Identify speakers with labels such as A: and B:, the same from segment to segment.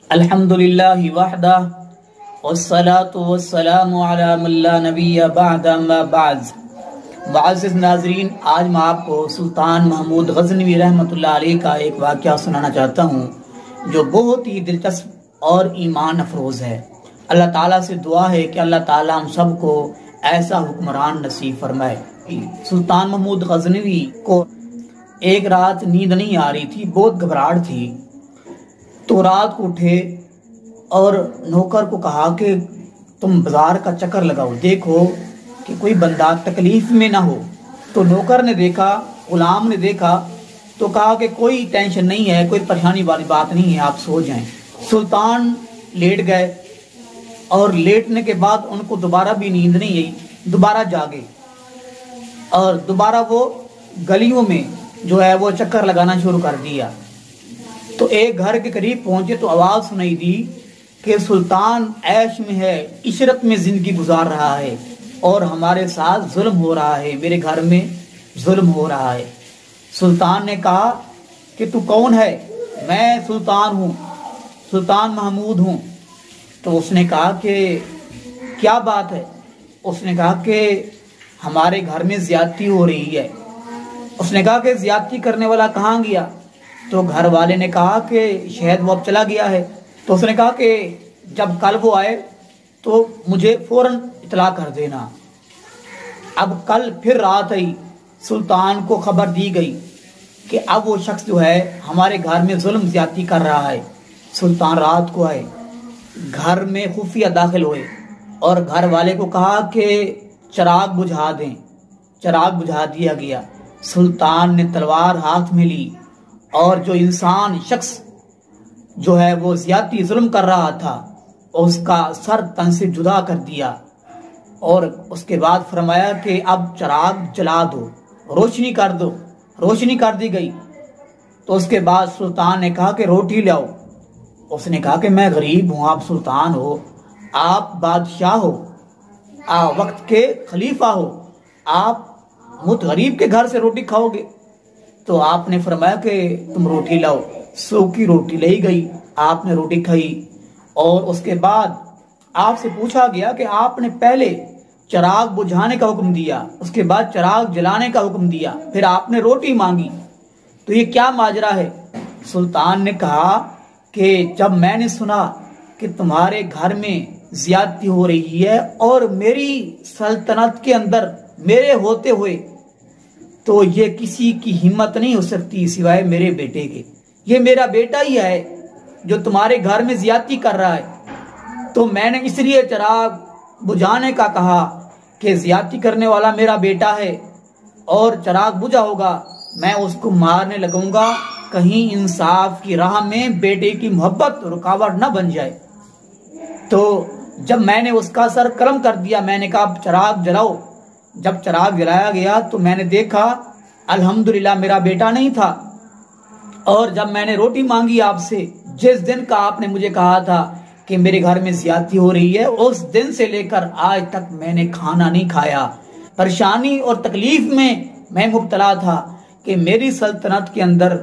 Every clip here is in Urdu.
A: الحمدللہ وحدہ والصلاة والسلام علی من لا نبی بعد اما بعد۔ معزز ناظرین، آج میں آپ کو سلطان محمود غزنوی رحمۃ اللہ علیہ کا ایک واقعہ سنانا چاہتا ہوں جو بہت ہی دلچسپ اور ایمان افروز ہے۔ اللہ تعالیٰ سے دعا ہے کہ اللہ تعالیٰ ہم سب کو ایسا حکمران نصیب فرمائے۔ سلطان محمود غزنوی کو ایک رات نیند نہیں آ رہی تھی، بہت گھبراہٹ تھی، تو رات کو اٹھے اور نوکر کو کہا کہ تم بازار کا چکر لگاؤ، دیکھو کہ کوئی بندہ تکلیف میں نہ ہو۔ تو نوکر نے دیکھا، غلام نے دیکھا تو کہا کہ کوئی ٹینشن نہیں ہے، کوئی پریشانی والی بات نہیں ہے، آپ سو جائیں۔ سلطان لیٹ گئے اور لیٹنے کے بعد ان کو دوبارہ بھی نیند نہیں آئی، دوبارہ جاگے اور دوبارہ وہ گلیوں میں جو ہے وہ چکر لگانا شروع کر دیا۔ تو ایک گھر کے قریب پہنچے تو آواز سنائی دی کہ سلطان عیش میں ہے، عشرت میں زندگی گزار رہا ہے اور ہمارے ساتھ ظلم ہو رہا ہے، میرے گھر میں ظلم ہو رہا ہے۔ سلطان نے کہا کہ تو کون ہے؟ میں سلطان ہوں، سلطان محمود ہوں۔ تو اس نے کہا کہ کیا بات ہے؟ اس نے کہا کہ ہمارے گھر میں زیادتی ہو رہی ہے۔ اس نے کہا کہ زیادتی کرنے والا کہاں گیا؟ تو گھر والے نے کہا کہ شاید وہ اب چلا گیا ہے۔ تو اس نے کہا کہ جب کل وہ آئے تو مجھے فوراً اطلاع کر دینا۔ اب کل پھر رات آئی، سلطان کو خبر دی گئی کہ اب وہ شخص جو ہے ہمارے گھر میں ظلم زیادتی کر رہا ہے۔ سلطان رات کو آئے، گھر میں خفیہ داخل ہوئے اور گھر والے کو کہا کہ چراغ بجھا دیں۔ چراغ بجھا دیا گیا۔ سلطان نے تلوار ہاتھ میں لی اور جو انسان شخص جو ہے وہ زیادتی ظلم کر رہا تھا اس کا سر تن سے جدا کر دیا اور اس کے بعد فرمایا کہ اب چراغ جلا دو، روشنی کر دو۔ روشنی کر دی گئی۔ تو اس کے بعد سلطان نے کہا کہ روٹی لاؤ۔ اس نے کہا کہ میں غریب ہوں، آپ سلطان ہو، آپ بادشاہ ہو، آپ وقت کے خلیفہ ہو، آپ مجھ غریب کے گھر سے روٹی کھاؤ گے؟ تو آپ نے فرمایا کہ تم روٹی لاؤ۔ سوکھی روٹی لائی گئی، آپ نے روٹی کھائی اور اس کے بعد آپ سے پوچھا گیا کہ آپ نے پہلے چراغ بجھانے کا حکم دیا، اس کے بعد چراغ جلانے کا حکم دیا، پھر آپ نے روٹی مانگی، تو یہ کیا ماجرا ہے؟ سلطان نے کہا کہ جب میں نے سنا کہ تمہارے گھر میں زیادتی ہو رہی ہے اور میری سلطنت کے اندر میرے ہوتے ہوئے تو یہ کسی کی ہمت نہیں ہو سکتی سوائے میرے بیٹے کے، یہ میرا بیٹا ہی ہے جو تمہارے گھر میں زیادتی کر رہا ہے۔ تو میں نے اس لیے چراغ بجھانے کا کہا کہ زیادتی کرنے والا میرا بیٹا ہے اور چراغ بجھا ہوگا، میں اس کو مارنے لگوں گا، کہیں انصاف کی راہ میں بیٹے کی محبت رکاوٹ نہ بن جائے۔ تو جب میں نے اس کا سر قلم کر دیا، میں نے کہا چراغ جلاؤ۔ جب چراغ جلایا گیا تو میں نے دیکھا الحمدللہ میرا بیٹا نہیں تھا، اور جب میں نے روٹی مانگی آپ سے، جس دن کا آپ نے مجھے کہا تھا کہ میرے گھر میں زیادتی ہو رہی ہے، اس دن سے لے کر آج تک میں نے کھانا نہیں کھایا۔ پریشانی اور تکلیف میں مبتلا تھا کہ میری سلطنت کے اندر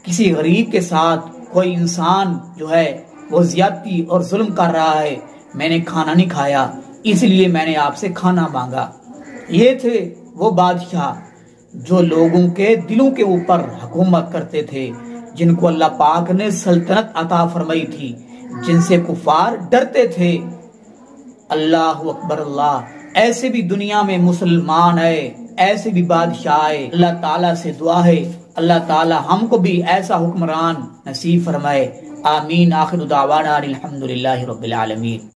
A: کسی غریب کے ساتھ کوئی انسان جو ہے وہ زیادتی اور ظلم کر رہا ہے، میں نے کھانا نہیں کھایا، اس لیے میں نے آپ سے کھانا مانگا۔ یہ تھے وہ بادشاہ جو لوگوں کے دلوں کے اوپر حکومت کرتے تھے، جن کو اللہ پاک نے سلطنت عطا فرمائی تھی، جن سے کفار ڈرتے تھے۔ اللہ اکبر اللہ! ایسے بھی دنیا میں مسلمان ہے، ایسے بھی بادشاہ ہے۔ اللہ تعالیٰ سے دعا ہے اللہ تعالیٰ ہم کو بھی ایسا حکمران نصیب فرمائے۔ آمین۔ آخر دعوانا الحمدللہ رب العالمین۔